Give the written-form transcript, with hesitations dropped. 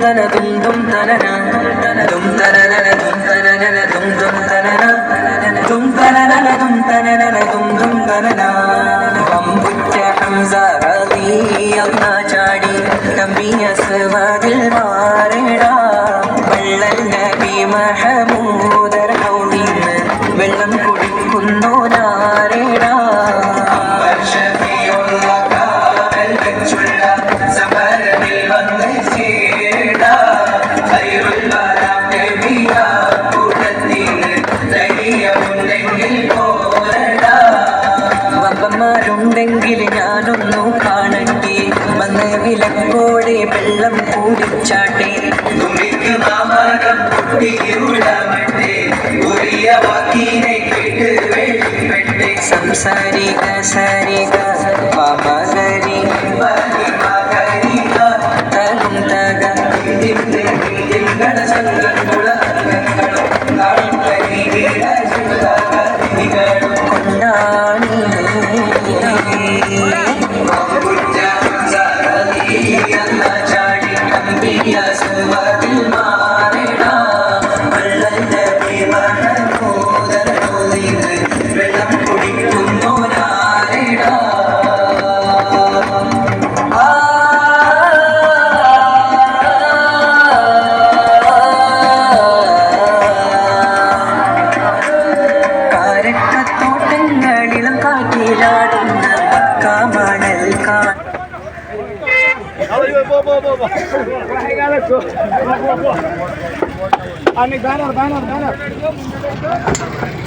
tana dum tanana dum tanana dum tanana dum tanana dum tanana dum tanana dum tanana വമ്പുറ്റ Hamza റളിയല്ലാഹു ചാടി തമ്പിയ സവാദിൽ മാറടാ വള്ളൽ നബി മഹമൂദർ ഹൗദിന്ന് വെള്ളം കുടിക്കുന്നു നാരടാ വമ്പന്മാരുണ്ടെങ്കിൽ ഞാനൊന്നു കാണട്ടെ വന്ന് വിലക്കോടെ വെള്ളം കൂടിച്ചാട്ടെ സംസാരിക സരിക മമഗരി തകും തക കൊണ്ടാണി ചാടി തമ്പിയ സവാദിൽ മാറടാ വള്ളൽ നബി മഹമൂദർ ഹൗദിന്ന് വെള്ളം കുടിക്കുന്നു നാരടാ കാരക്കത്തോട്ടങ്ങളിലും കാറ്റിലാടുന്ന മക്കാമണൽ banner